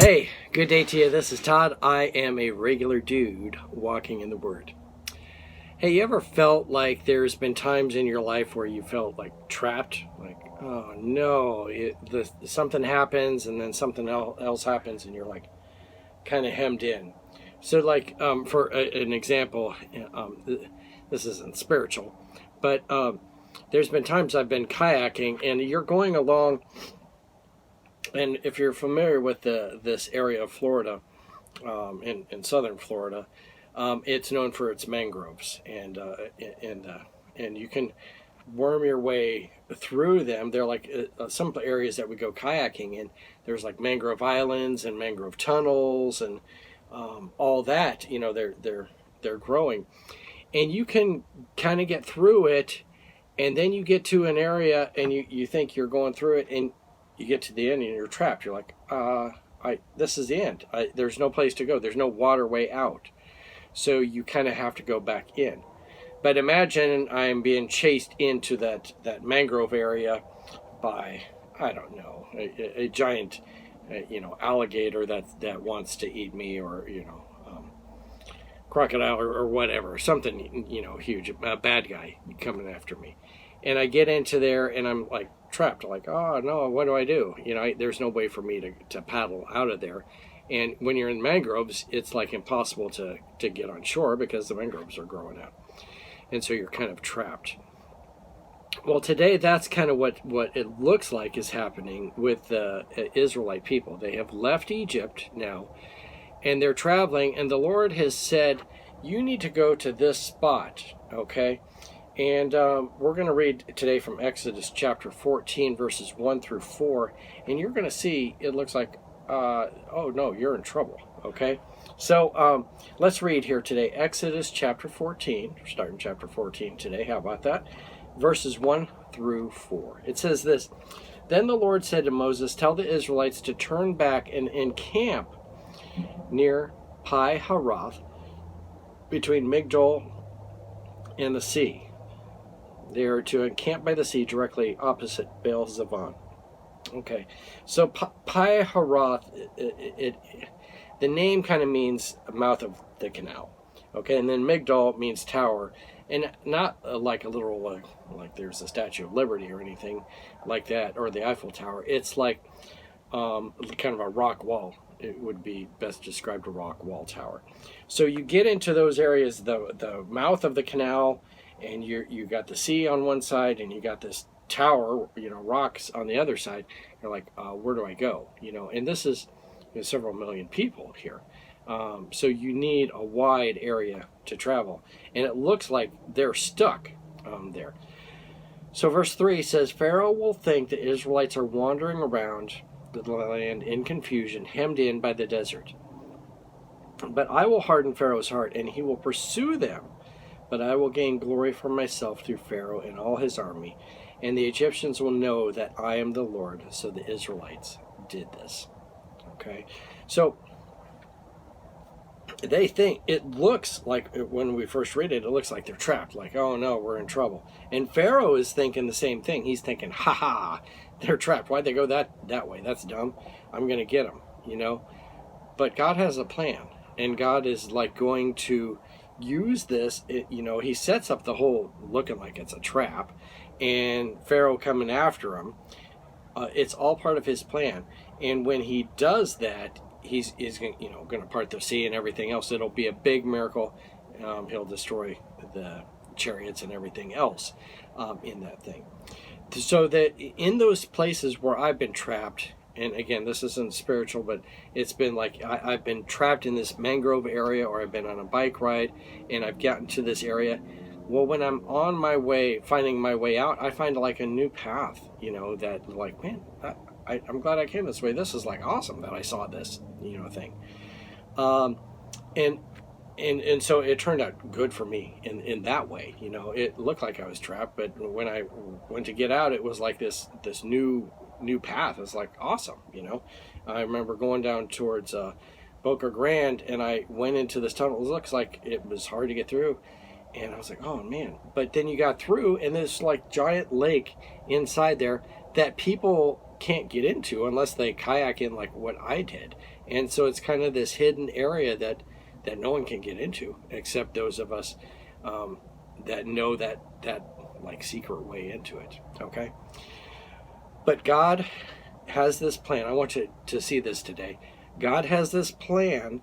Hey, good day to you. This is Todd. I am a regular dude walking in the Word. Hey, you ever felt like there's been times in your life where you felt like trapped? Like, oh no, something happens and then something else happens and you're like kind of hemmed in. So, like, for an example, this isn't spiritual, but there's been times I've been kayaking and you're going along. And if you're familiar with this area of Florida, in southern Florida, it's known for its mangroves, and you can worm your way through them. They're like some areas that we go kayaking in. There's like mangrove islands and mangrove tunnels and all that. You know, they're growing, and you can kind of get through it, and then you get to an area and you think you're going through it, and you get to the end and you're trapped. You're like, this is the end. There's no place to go. There's no waterway out. So you kind of have to go back in. But imagine I'm being chased into that mangrove area by, I don't know, a giant, alligator that wants to eat me, or, crocodile or whatever, something, huge, a bad guy coming after me. And I get into there and I'm like trapped, like, oh no, what do I do? There's no way for me to paddle out of there. And when you're in mangroves, it's like impossible to get on shore because the mangroves are growing up. And so you're kind of trapped. Well, today that's kind of what it looks like is happening with the Israelite people. They have left Egypt now, and they're traveling, and the Lord has said, you need to go to this spot, okay? And we're going to read today from Exodus chapter 14, verses 1 through 4. And you're going to see, it looks like, oh no, you're in trouble, okay? So let's read here today, Exodus chapter 14. We're starting chapter 14 today. How about that? Verses 1 through 4. It says this, Then the Lord said to Moses, Tell the Israelites to turn back and encamp near Pi Haroth, between Migdol and the sea. They are to encamp by the sea directly opposite Baal Zevon. Okay, so Pi Haroth, the name kind of means mouth of the canal. Okay, and then Migdol means tower, and not like a literal like there's a Statue of Liberty or anything like that, or the Eiffel Tower. It's like kind of a rock wall. It would be best described a rock wall tower. So you get into those areas, the mouth of the canal, and you got the sea on one side, and you got this tower, rocks on the other side. You're like, where do I go? And this is several million people here. So you need a wide area to travel. And it looks like they're stuck there. So verse 3 says, Pharaoh will think the Israelites are wandering around the land in confusion, hemmed in by the desert. But I will harden Pharaoh's heart, and he will pursue them. But I will gain glory for myself through Pharaoh and all his army, and the Egyptians will know that I am the Lord. So the Israelites did this. Okay, so they think, it looks like, when we first read it, it looks like they're trapped, like, oh no, we're in trouble. And Pharaoh is thinking the same thing. He's thinking, they're trapped. Why'd they go that way? That's dumb. I'm going to get them, But God has a plan, and God is like going to use this. He sets up the whole looking like it's a trap, and Pharaoh coming after him. It's all part of his plan. And when he does that, he's going to part the sea and everything else. It'll be a big miracle. He'll destroy the chariots and everything else in that thing. So that in those places where I've been trapped, and again, this isn't spiritual, but it's been like I've been trapped in this mangrove area, or I've been on a bike ride and I've gotten to this area. Well, when I'm on my way, finding my way out, I find like a new path, that like, man, I'm glad I came this way. This is like awesome that I saw this, thing. And so it turned out good for me in that way. It looked like I was trapped, but when I went to get out, it was like this new path. It's like awesome. I remember going down towards Boca Grande, and I went into this tunnel. It looks like it was hard to get through, and I was like, oh man. But then you got through, and there's like giant lake inside there that people can't get into unless they kayak in like what I did. And so it's kind of this hidden area that no one can get into except those of us that know that like secret way into it. Okay, but God has this plan. I want you to see this today. God has this plan,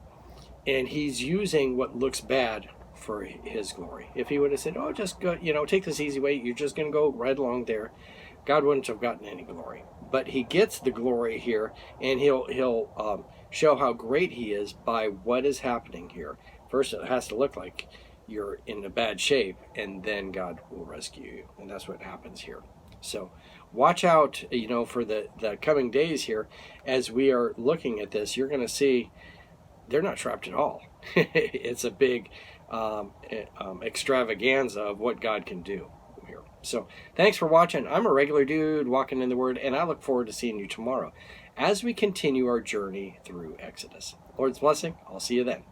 and He's using what looks bad for His glory. If He would have said, "Oh, just go, take this easy way. You're just going to go right along there," God wouldn't have gotten any glory. But He gets the glory here, and He'll show how great He is by what is happening here. First, it has to look like you're in a bad shape, and then God will rescue you, and that's what happens here. So watch out, for the coming days here. As we are looking at this, you're going to see they're not trapped at all. It's a big extravaganza of what God can do here. So thanks for watching. I'm a regular dude walking in the Word, and I look forward to seeing you tomorrow as we continue our journey through Exodus. Lord's blessing. I'll see you then.